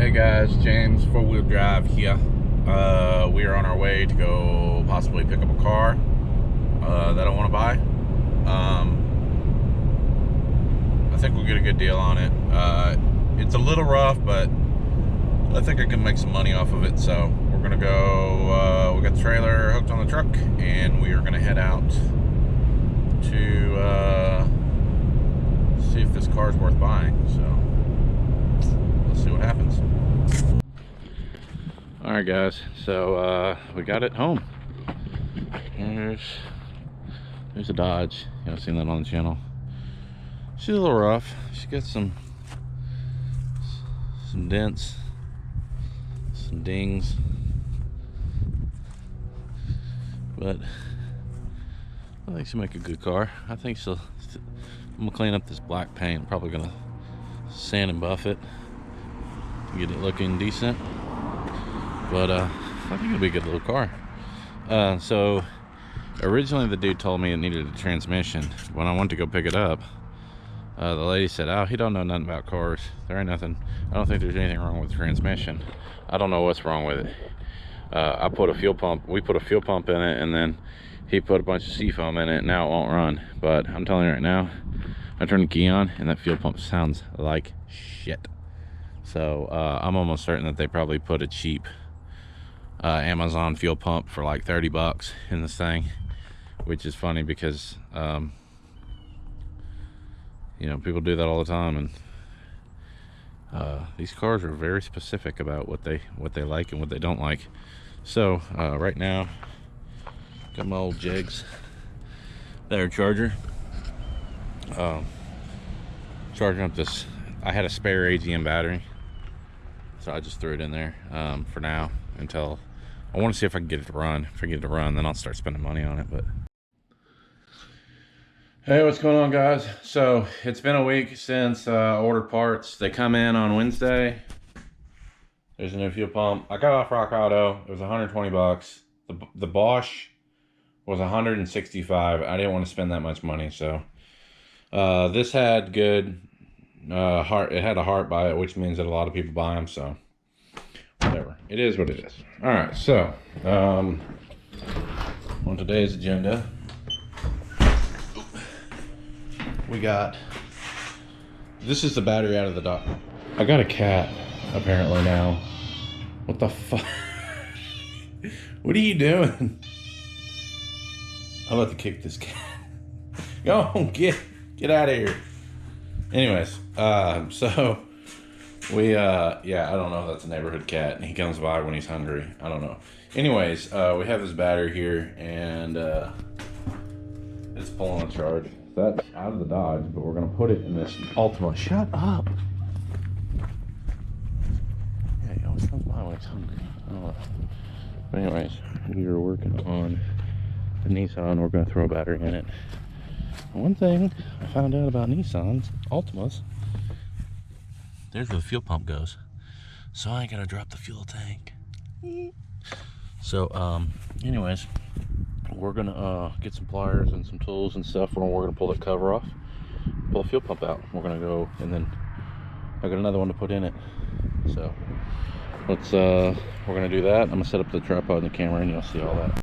Hey guys, James, 4-wheel drive here. We are on our way to go possibly pick up a car that I want to buy. I think we'll get a good deal on it. It's a little rough, but I think I can make some money off of it. So we're gonna go. We got the trailer hooked on the truck, and we are gonna head out to see if this car is worth buying. So let's see what happens. All right, guys. So we got it home. There's a Dodge. You know, seen that on the channel. She's a little rough. She's got some dents, some dings, but I think she'll make a good car. I think I'm gonna clean up this black paint. I'm probably gonna sand and buff it to get it looking decent. But I think it'll be a good little car. So originally the dude told me it needed a transmission. When I went to go pick it up, the lady said, "Oh, he don't know nothing about cars. There ain't nothing. I don't think there's anything wrong with the transmission." I don't know what's wrong with it. I put a fuel pump. We put a fuel pump in it, and then he put a bunch of seafoam in it. And now it won't run. But I'm telling you right now, I turned the key on, and that fuel pump sounds like shit. So I'm almost certain that they probably put a cheap Amazon fuel pump for like 30 bucks in this thing, which is funny because you know, people do that all the time, and these cars are very specific about what they like and what they don't like. So right now, got my old Jigs battery charger. Charging up this. I had a spare AGM battery, so I just threw it in there for now until I want to see if I can get it to run. If I get it to run, then I'll start spending money on it. But hey, what's going on, guys? So it's been a week since I ordered parts. They come in on Wednesday. There's a new fuel pump. I got off Rock Auto. It was 120 bucks. The Bosch was 165. I didn't want to spend that much money, so this had good heart. It had a heart by it, which means that a lot of people buy them. So whatever. It is what it is. All right. So on today's agenda, we got, this is the battery out of the dock. I got a cat apparently now. What the fuck? What are you doing? I'm about to kick this cat. Go, get out of here. Anyways, so we yeah, I don't know if that's a neighborhood cat, and he comes by when he's hungry. I don't know. Anyways, we have this battery here, and it's pulling a charge. That's out of the Dodge, but we're gonna put it in this Altima. Shut up. Yeah, he always comes by when he's hungry. I don't know. But anyways, we are working on the Nissan. We're gonna throw a battery in it. One thing I found out about Nissans Altimas, there's where the fuel pump goes. So I ain't gotta drop the fuel tank. So anyways, we're gonna get some pliers and some tools and stuff. We're gonna pull that cover off, pull the fuel pump out. We're gonna go, and then I got another one to put in it. So let's we're gonna do that. I'm gonna set up the tripod and the camera, and you'll see all that.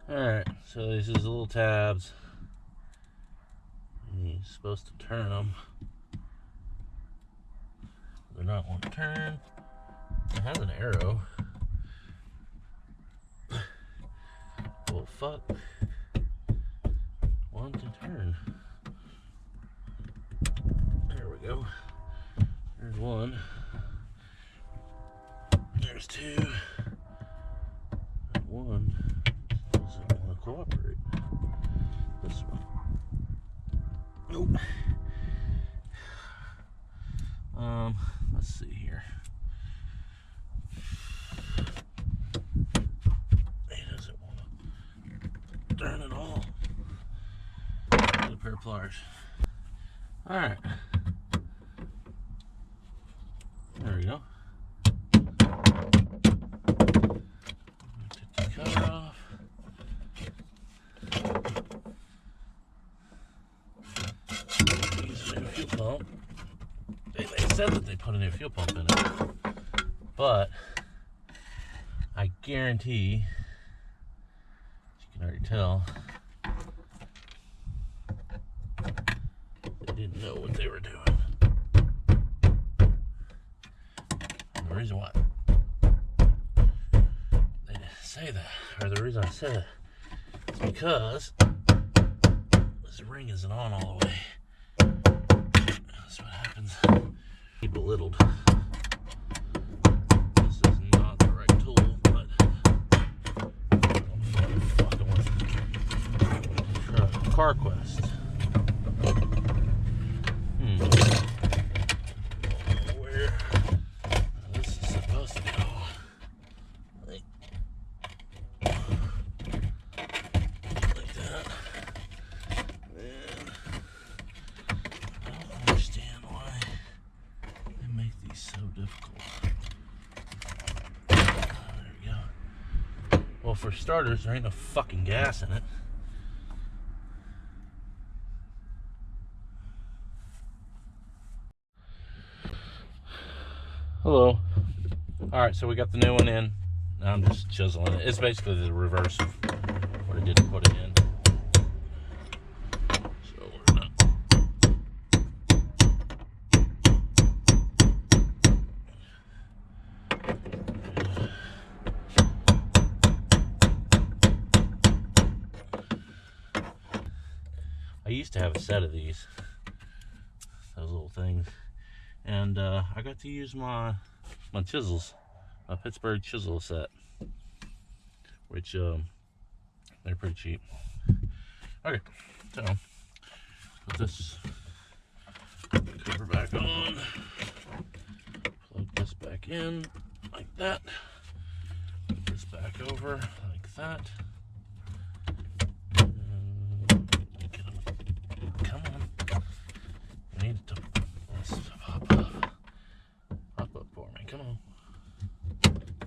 Alright, so these are the little tabs. You're supposed to turn them. They're not one to turn. It has an arrow. Well, fuck. One to turn. There we go. There's one. There's two. And one doesn't want to cooperate. This one. Nope. Let's see here. He doesn't want to turn at all. Get a pair of pliers. Alright. There we go. Take the cover off. fuel pump. They said that they put a new fuel pump in it, but I guarantee, as you can already tell, they didn't know what they were doing. And the reason why they didn't say that, or the reason I said it, is because this ring isn't on all the way. That's what happens. Be belittled. This is not the right tool, but I'm fucking with CarQuest. Where this is supposed to go? Like that. And I don't understand why they make these so difficult. There we go. Well, for starters, there ain't no fucking gas in it. Hello. Alright, so we got the new one in. Now I'm just chiseling it. It's basically the reverse of what I didn't put it in. So we're gonna I used to have a set of these, those little things, and I got to use my chisels, my Pittsburgh chisel set, which they're pretty cheap. Okay, so put this cover back on, plug this back in like that, put this back over like that. Come on. I need to pop up. Pop up for me. Come on.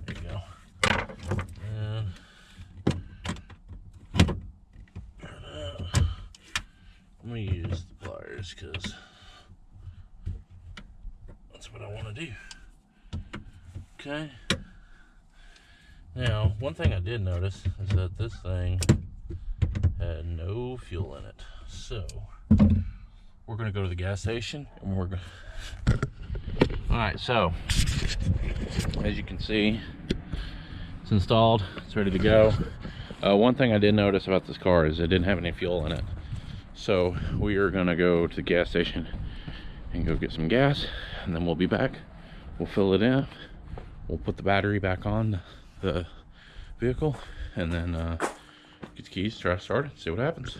There you go. And let me use the pliers because that's what I want to do. Okay. Now, one thing I did notice is that this thing had no fuel in it. So we're gonna go to the gas station and we're gonna Alright, so as you can see, it's installed, it's ready to go. One thing I did notice about this car is it didn't have any fuel in it. So we are gonna go to the gas station and go get some gas, and then we'll be back. We'll fill it in, we'll put the battery back on the vehicle, and then get the keys, try to start it, see what happens.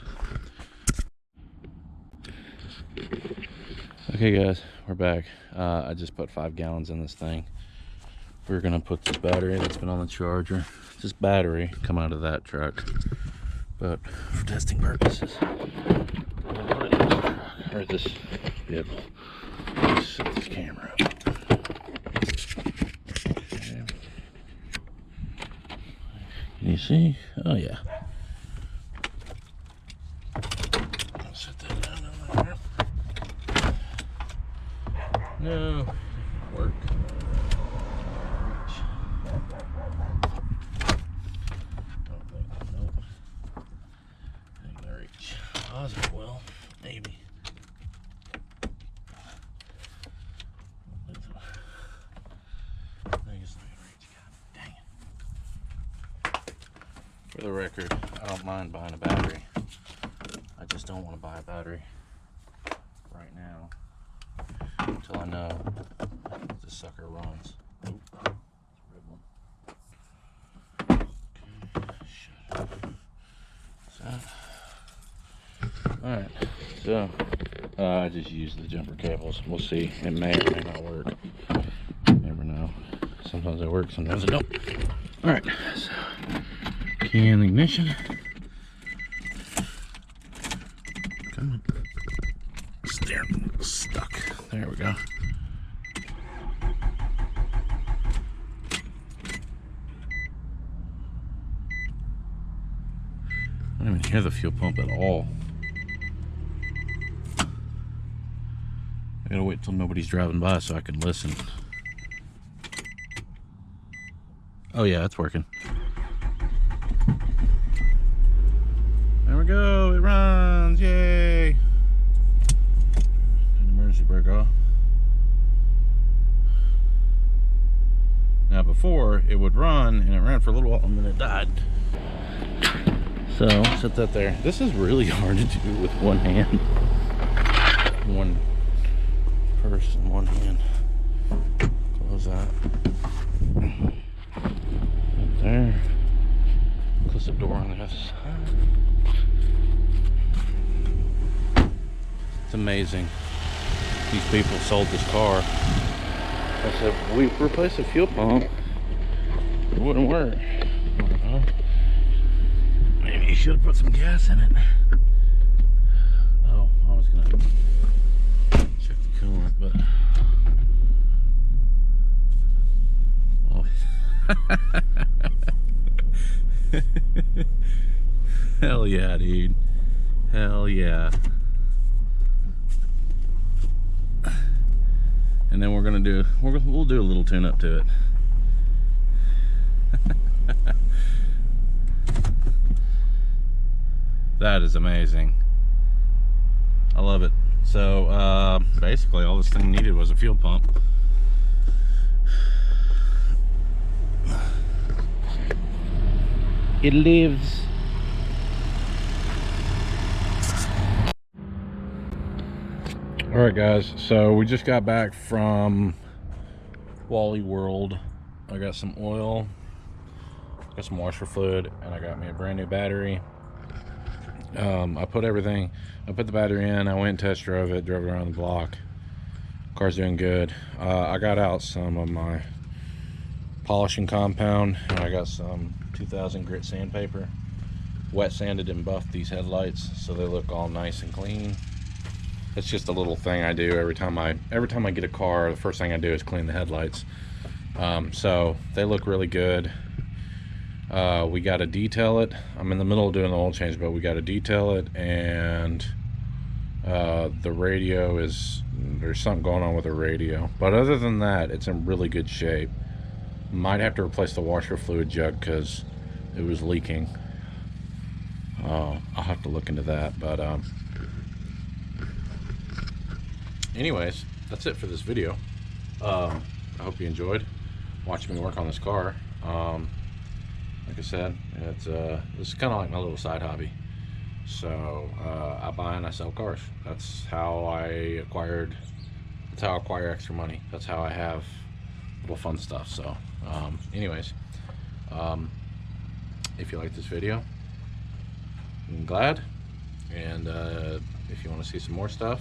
Okay guys, we're back. I just put 5 gallons in this thing. We're gonna put this battery that's been on the charger, this battery come out of that truck, but for testing purposes, we'll put it in the truck, or this vehicle. Let's set this camera up. Okay. Can you see? Oh yeah. Set that down over there. No, work. Nope. Ain't gonna reach. Positive will, maybe. I think it's not gonna reach. God dang it. For the record, I don't mind buying a battery. I just don't want to buy a battery right now until I know this sucker runs. Oop, okay, shut up. Alright, so I just used the jumper cables. We'll see. It may or may not work. You never know. Sometimes they work, sometimes they don't. Alright, so key in the ignition. Come on. Steering stuck. There we go. I don't even hear the fuel pump at all. I gotta wait till nobody's driving by so I can listen. Oh yeah, it's working. There we go, it runs, yay! An emergency brake off. Now before, it would run, and it ran for a little while, and then it died. So, set that there. This is really hard to do with one hand. One purse and one hand. Close that. Right there. Close the door on the other side. It's amazing. These people sold this car. I said, we replaced the fuel pump. It wouldn't work. Maybe you should have put some gas in it. Oh, I was gonna check the coolant, but oh. Hell yeah, dude. Hell yeah. And then we'll do a little tune up to it. That is amazing. I love it. So basically all this thing needed was a fuel pump. It lives. Alright guys, so we just got back from Wally World. I got some oil, got some washer fluid, and I got me a brand new battery. I put the battery in, I went and test drove it around the block. Car's doing good. I got out some of my polishing compound, and I got some 2000 grit sandpaper. Wet sanded and buffed these headlights so they look all nice and clean. It's just a little thing I do every time I get a car. The first thing I do is clean the headlights. So they look really good. We got to detail it. I'm in the middle of doing the oil change, but we got to detail it, and the radio there's something going on with the radio, but other than that, it's in really good shape. Might have to replace the washer fluid jug because it was leaking. I'll have to look into that, but anyways, that's it for this video. I hope you enjoyed watching me work on this car. Like I said, this is kind of like my little side hobby. So I buy and I sell cars. That's how I acquire extra money. That's how I have little fun stuff. So anyways, if you like this video, I'm glad. And if you want to see some more stuff,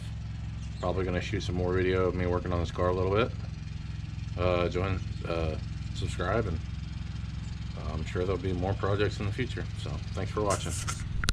probably going to shoot some more video of me working on this car a little bit. Subscribe, and I'm sure there'll be more projects in the future. So thanks for watching.